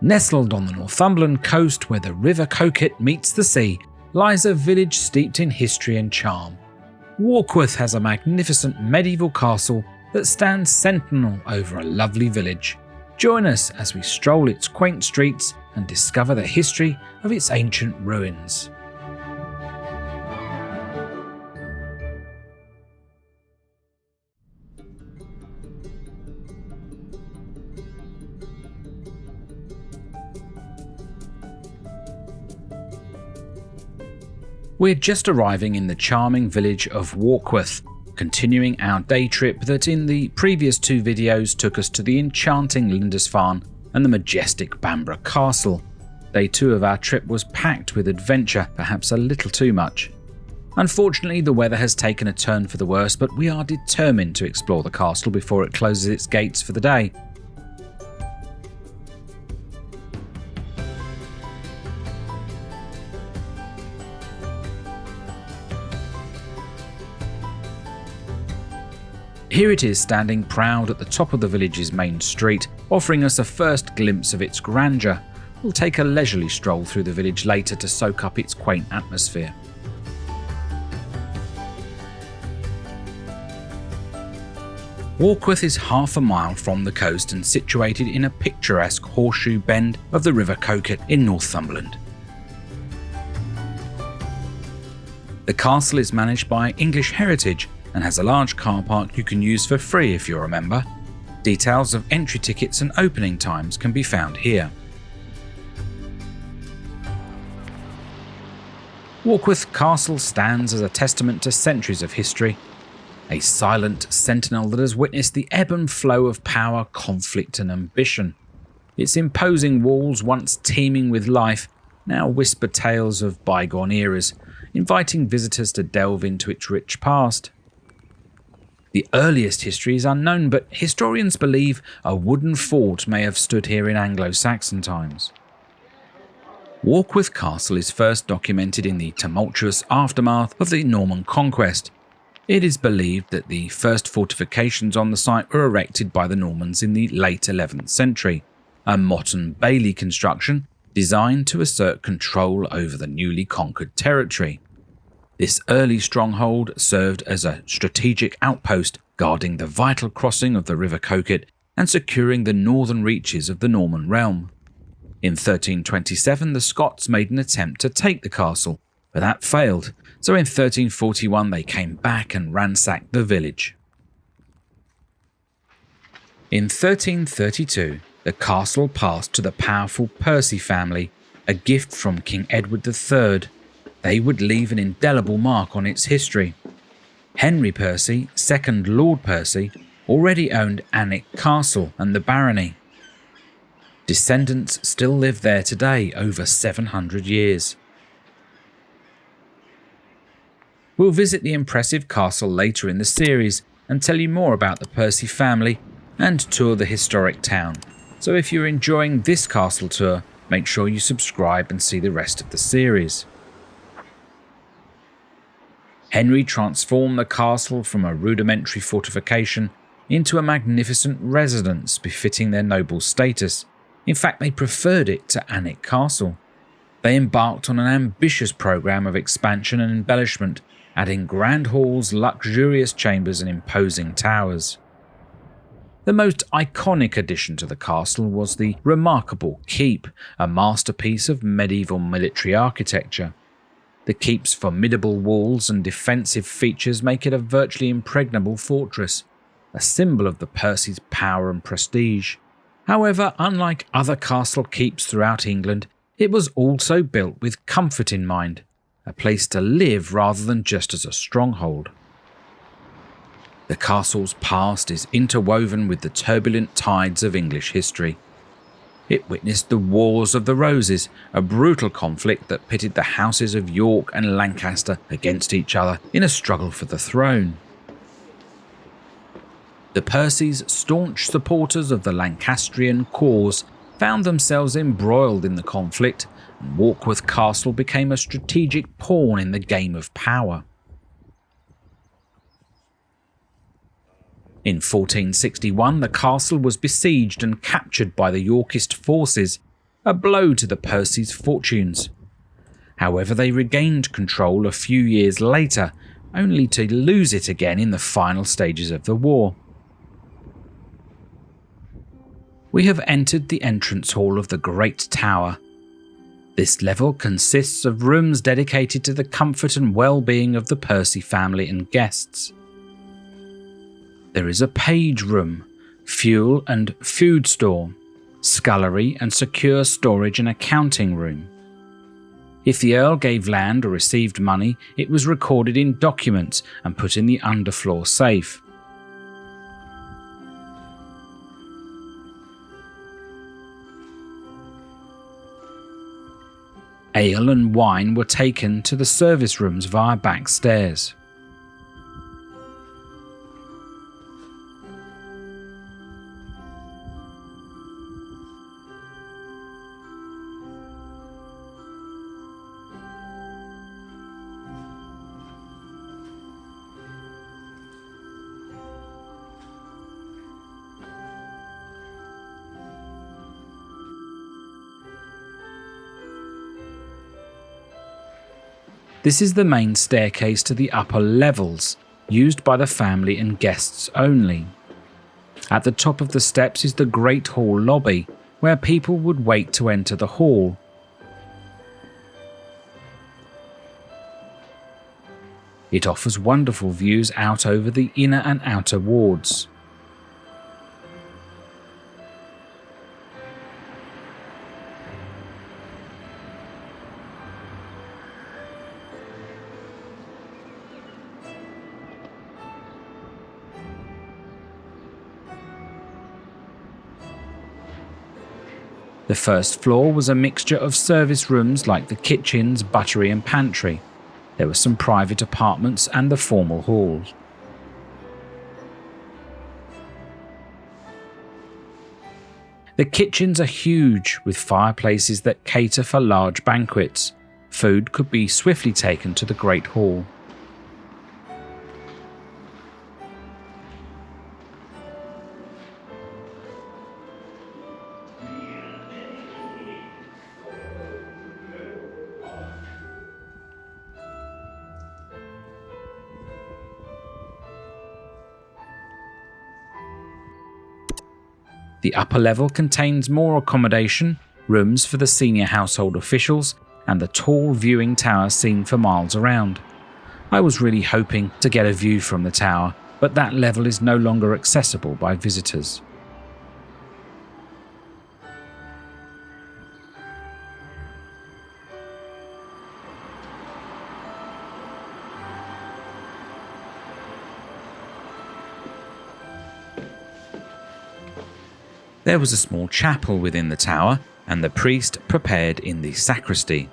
Nestled on the Northumberland coast where the River Coquet meets the sea lies a village steeped in history and charm. Warkworth has a magnificent medieval castle that stands sentinel over a lovely village. Join us as we stroll its quaint streets and discover the history of its ancient ruins. We're just arriving in the charming village of Warkworth, continuing our day trip that in the previous two videos took us to the enchanting Lindisfarne and the majestic Bamborough Castle. Day 2 of our trip was packed with adventure, perhaps a little too much. Unfortunately, the weather has taken a turn for the worse, but we are determined to explore the castle before it closes its gates for the day. Here it is standing proud at the top of the village's main street, offering us a first glimpse of its grandeur. We'll take a leisurely stroll through the village later to soak up its quaint atmosphere. Warkworth is half a mile from the coast and situated in a picturesque horseshoe bend of the River Coquet in Northumberland. The castle is managed by English Hermitage and has a large car park you can use for free if you're a member. Details of entry tickets and opening times can be found here. Warkworth Castle stands as a testament to centuries of history, a silent sentinel that has witnessed the ebb and flow of power, conflict and ambition. Its imposing walls, once teeming with life, now whisper tales of bygone eras, inviting visitors to delve into its rich past. The earliest history is unknown, but historians believe a wooden fort may have stood here in Anglo-Saxon times. Warkworth Castle is first documented in the tumultuous aftermath of the Norman conquest. It is believed that the first fortifications on the site were erected by the Normans in the late 11th century, a modern bailey construction designed to assert control over the newly conquered territory. This early stronghold served as a strategic outpost, guarding the vital crossing of the River Coquet and securing the northern reaches of the Norman realm. In 1327, the Scots made an attempt to take the castle, but that failed, so in 1341 they came back and ransacked the village. In 1332, the castle passed to the powerful Percy family, a gift from King Edward III. They would leave an indelible mark on its history. Henry Percy, 2nd Lord Percy, already owned Alnwick Castle and the barony. Descendants still live there today, over 700 years. We'll visit the impressive castle later in the series and tell you more about the Percy family and tour the historic town. So if you're enjoying this castle tour, make sure you subscribe and see the rest of the series. Henry transformed the castle from a rudimentary fortification into a magnificent residence befitting their noble status. In fact, they preferred it to Alnwick Castle. They embarked on an ambitious program of expansion and embellishment, adding grand halls, luxurious chambers and imposing towers. The most iconic addition to the castle was the remarkable keep, a masterpiece of medieval military architecture. The keep's formidable walls and defensive features make it a virtually impregnable fortress, a symbol of the Percy's power and prestige. However, unlike other castle keeps throughout England, it was also built with comfort in mind, a place to live rather than just as a stronghold. The castle's past is interwoven with the turbulent tides of English history. It witnessed the Wars of the Roses, a brutal conflict that pitted the houses of York and Lancaster against each other in a struggle for the throne. The Percys, staunch supporters of the Lancastrian cause, found themselves embroiled in the conflict, and Warkworth Castle became a strategic pawn in the game of power. In 1461, the castle was besieged and captured by the Yorkist forces. a blow to the Percys' fortunes. However, they regained control a few years later, only to lose it again in the final stages of the war. We have entered the entrance hall of the Great Tower. This level consists of rooms dedicated to the comfort and well-being of the Percy family and guests. There is a page room, fuel and food store, scullery and secure storage and accounting room. If the Earl gave land or received money, it was recorded in documents and put in the underfloor safe. Ale and wine were taken to the service rooms via back stairs. This is the main staircase to the upper levels, used by the family and guests only. At the top of the steps is the Great Hall lobby, where people would wait to enter the hall. It offers wonderful views out over the inner and outer wards. The first floor was a mixture of service rooms like the kitchens, buttery and pantry. There were some private apartments and the formal halls. The kitchens are huge, with fireplaces that cater for large banquets. Food could be swiftly taken to the Great Hall. The upper level contains more accommodation, rooms for the senior household officials, and the tall viewing tower seen for miles around. I was really hoping to get a view from the tower, but that level is no longer accessible by visitors. There was a small chapel within the tower, and the priest prepared in the sacristy.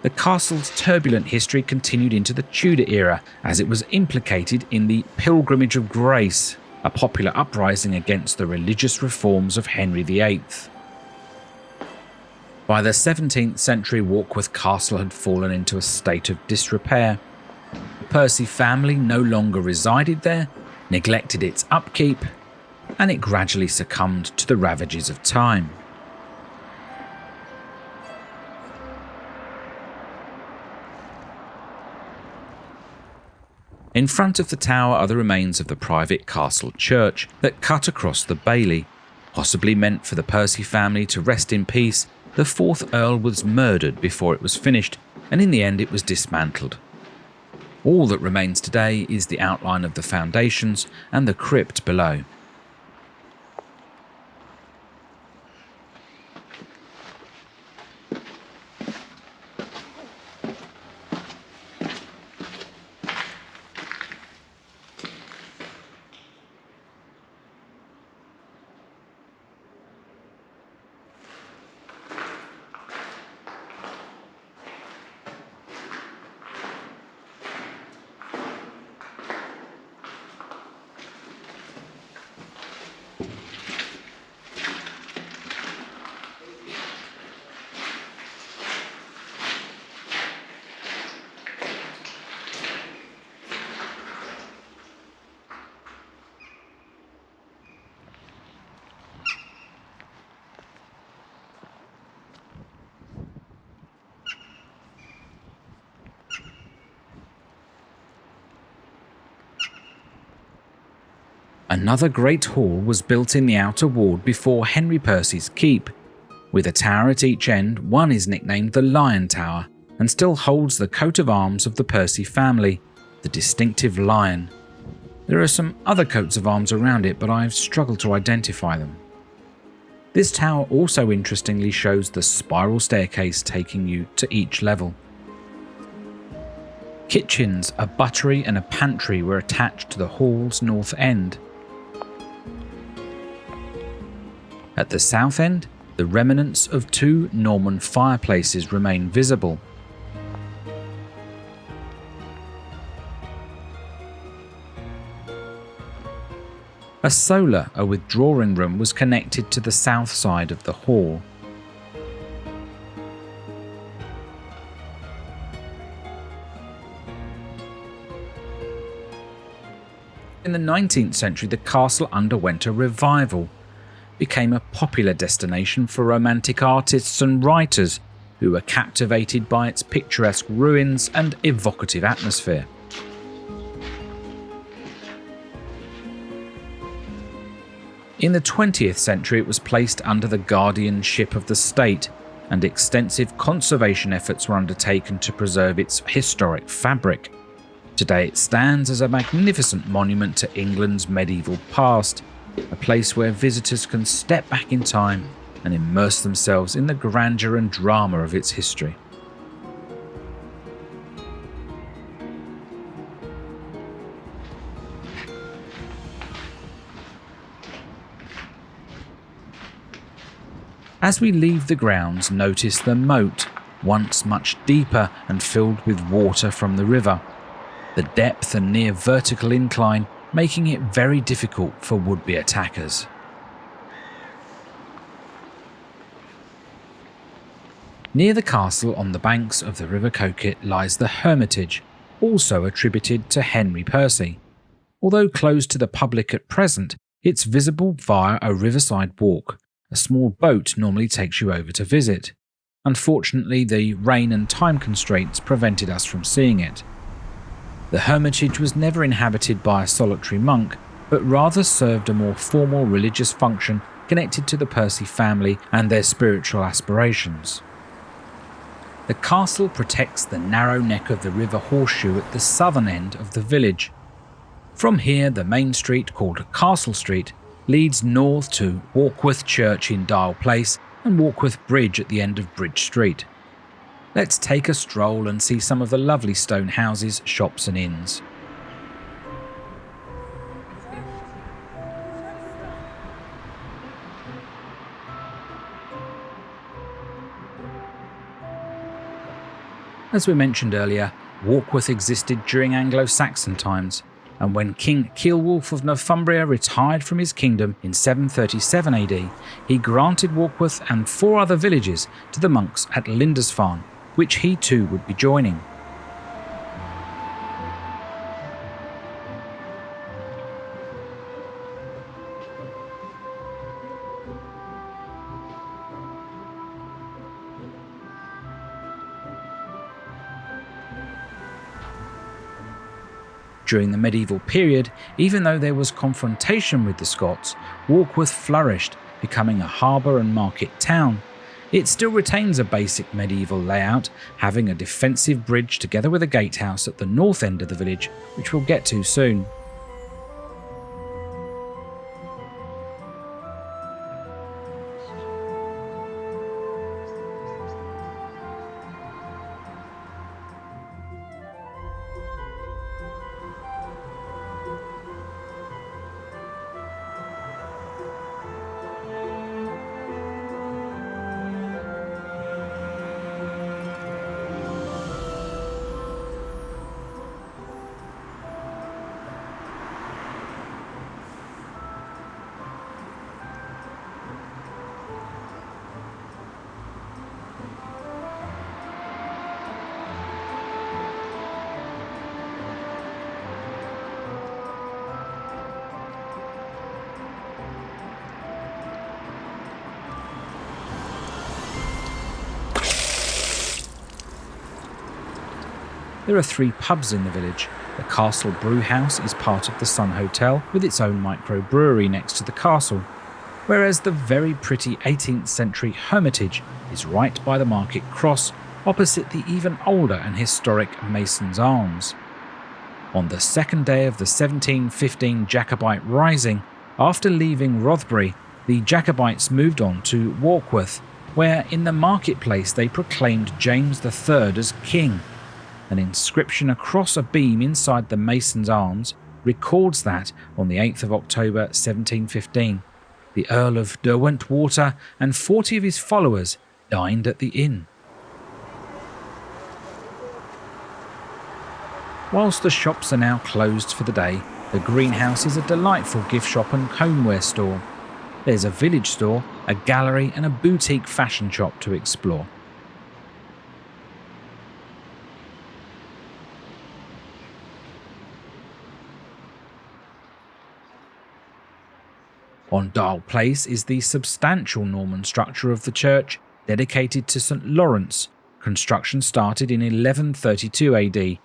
The castle's turbulent history continued into the Tudor era, as it was implicated in the Pilgrimage of Grace, a popular uprising against the religious reforms of Henry VIII. By the 17th century, Warkworth Castle had fallen into a state of disrepair. The Percy family no longer resided there, neglected its upkeep, and it gradually succumbed to the ravages of time. In front of the tower are the remains of the private castle church that cut across the bailey. Possibly meant for the Percy family to rest in peace, the fourth Earl was murdered before it was finished, and in the end it was dismantled. All that remains today is the outline of the foundations and the crypt below. Another great hall was built in the outer ward before Henry Percy's keep. With a tower at each end, one is nicknamed the Lion Tower and still holds the coat of arms of the Percy family, the distinctive lion. There are some other coats of arms around it, but I've struggled to identify them. This tower also interestingly shows the spiral staircase taking you to each level. Kitchens, a buttery and a pantry were attached to the hall's north end. At the south end, the remnants of two Norman fireplaces remain visible. A solar, a withdrawing room, was connected to the south side of the hall. In the 19th century, the castle underwent a revival, became a popular destination for romantic artists and writers who were captivated by its picturesque ruins and evocative atmosphere. In the 20th century, it was placed under the guardianship of the state, and extensive conservation efforts were undertaken to preserve its historic fabric. Today it stands as a magnificent monument to England's medieval past, a place where visitors can step back in time and immerse themselves in the grandeur and drama of its history. As we leave the grounds, notice the moat, once much deeper and filled with water from the river. The depth and near vertical incline making it very difficult for would-be attackers. Near the castle on the banks of the River Coquet lies the Hermitage, also attributed to Henry Percy. Although closed to the public at present, it's visible via a riverside walk. A small boat normally takes you over to visit. Unfortunately, the rain and time constraints prevented us from seeing it. The Hermitage was never inhabited by a solitary monk, but rather served a more formal religious function connected to the Percy family and their spiritual aspirations. The castle protects the narrow neck of the River Horseshoe at the southern end of the village. From here, the main street, called Castle Street, leads north to Warkworth Church in Dial Place and Warkworth Bridge at the end of Bridge Street. Let's take a stroll and see some of the lovely stone houses, shops and inns. As we mentioned earlier, Warkworth existed during Anglo-Saxon times, and when King Ceolwulf of Northumbria retired from his kingdom in 737 AD, he granted Warkworth and 4 other villages to the monks at Lindisfarne, which he too would be joining. During the medieval period, even though there was confrontation with the Scots, Warkworth flourished, becoming a harbour and market town. It still retains a basic medieval layout, having a defensive bridge together with a gatehouse at the north end of the village, which we'll get to soon. There are 3 pubs in the village, The Castle Brewhouse is part of the Sun Hotel with its own microbrewery next to the castle, whereas the very pretty 18th century Hermitage is right by the Market Cross opposite the even older and historic Mason's Arms. On the second day of the 1715 Jacobite Rising, after leaving Rothbury, the Jacobites moved on to Warkworth, where in the marketplace they proclaimed James III as king. An inscription across a beam inside the Mason's Arms records that on the 8th of October 1715, the Earl of Derwentwater and 40 of his followers dined at the inn. Whilst the shops are now closed for the day, the greenhouse is a delightful gift shop and homeware store. There's a village store, a gallery and a boutique fashion shop to explore. On Dial Place is the substantial Norman structure of the church dedicated to St Lawrence. Construction started in 1132 AD.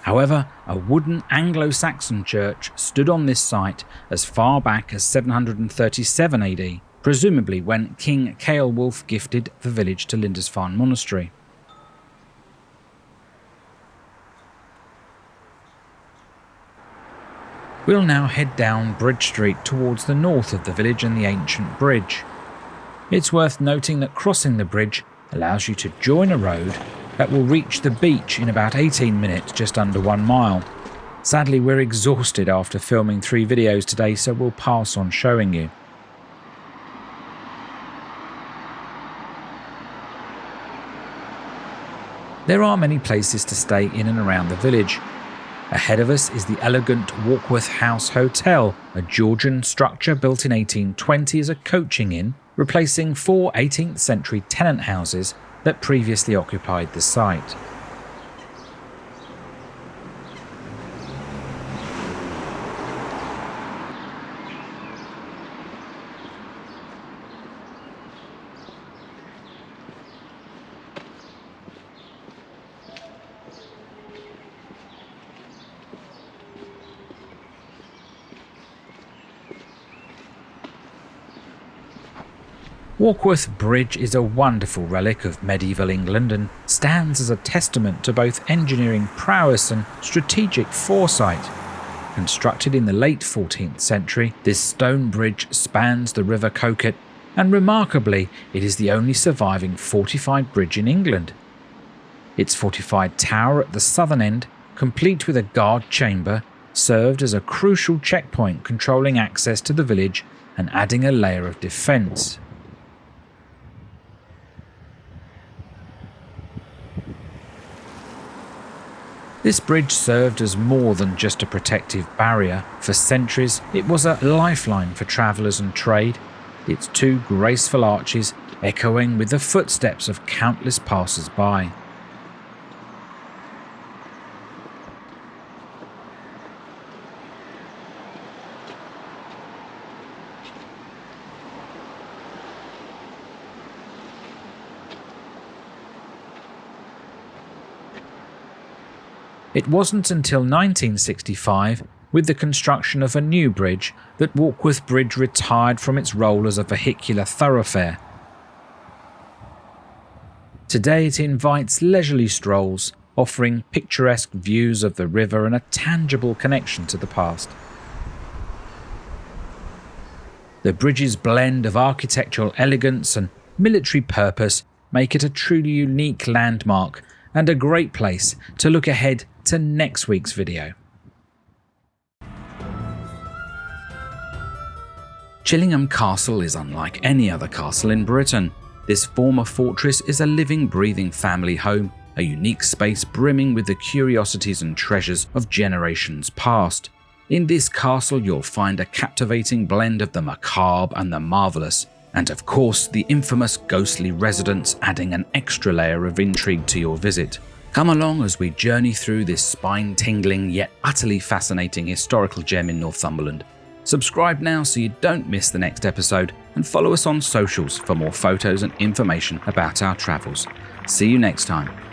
However, a wooden Anglo-Saxon church stood on this site as far back as 737 AD, presumably when King Ceolwulf gifted the village to Lindisfarne Monastery. We'll now head down Bridge Street towards the north of the village and the ancient bridge. It's worth noting that crossing the bridge allows you to join a road that will reach the beach in about 18 minutes, just under 1 mile. Sadly, we're exhausted after filming 3 videos today, so we'll pass on showing you. There are many places to stay in and around the village. Ahead of us is the elegant Warkworth House Hotel, a Georgian structure built in 1820 as a coaching inn, replacing 4 18th century tenant houses that previously occupied the site. Warkworth Bridge is a wonderful relic of medieval England and stands as a testament to both engineering prowess and strategic foresight. Constructed in the late 14th century, this stone bridge spans the River Coquet, and remarkably, it is the only surviving fortified bridge in England. Its fortified tower at the southern end, complete with a guard chamber, served as a crucial checkpoint controlling access to the village and adding a layer of defence. This bridge served as more than just a protective barrier. For centuries, it was a lifeline for travellers and trade, its 2 graceful arches echoing with the footsteps of countless passers-by. It wasn't until 1965, with the construction of a new bridge, that Warkworth Bridge retired from its role as a vehicular thoroughfare. Today it invites leisurely strolls, offering picturesque views of the river and a tangible connection to the past. The bridge's blend of architectural elegance and military purpose make it a truly unique landmark and a great place to look ahead to next week's video. Chillingham Castle is unlike any other castle in Britain. This former fortress is a living, breathing family home, a unique space brimming with the curiosities and treasures of generations past. In this castle you'll find a captivating blend of the macabre and the marvellous, and of course the infamous ghostly residents adding an extra layer of intrigue to your visit. Come along as we journey through this spine-tingling yet utterly fascinating historical gem in Northumberland. Subscribe now so you don't miss the next episode, and follow us on socials for more photos and information about our travels. See you next time.